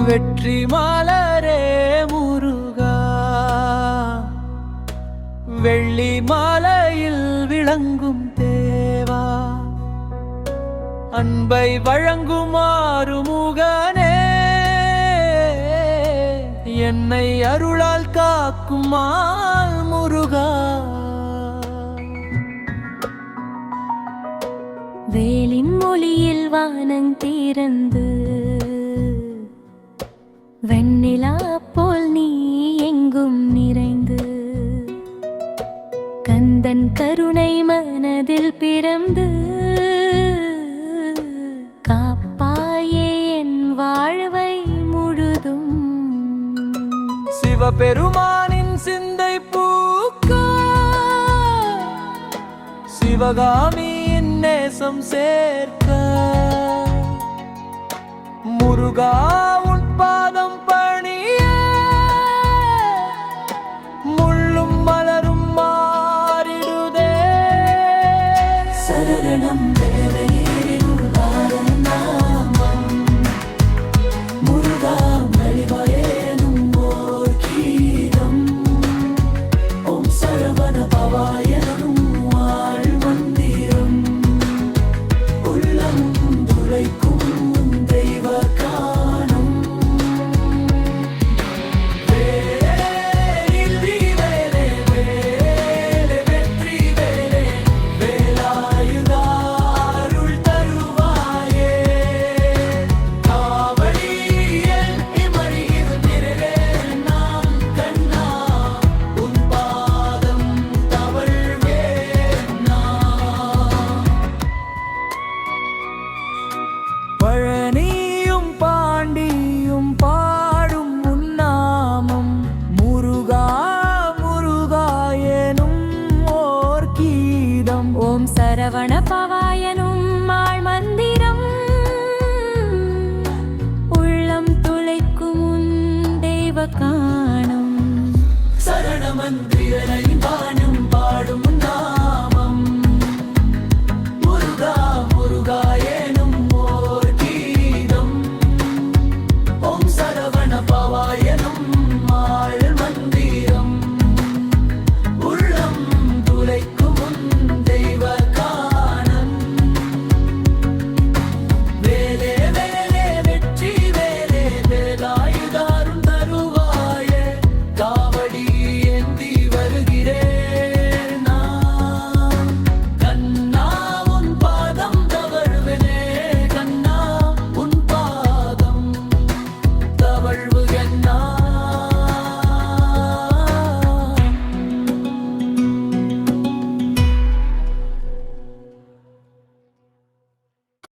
வெற்றி மலரே முருகா, வெள்ளி மாலையில் விளங்கும் தேவா, அன்பை வழங்குமாறு முகனே, என்னை அருளால் காக்குமால் முருகா. வேலின் மொழியில் வானங் திறந்து வெண்ணிலா போல் நீ எங்கும் நிறைந்து, கந்தன் கருணை மனதில் பிறந்து, காப்பாயே என் வாழ்வை முழுதும். சிவபெருமானின் சிந்தை பூக்க, சிவகாமியின் நேசம் சேர்க்க, முருகா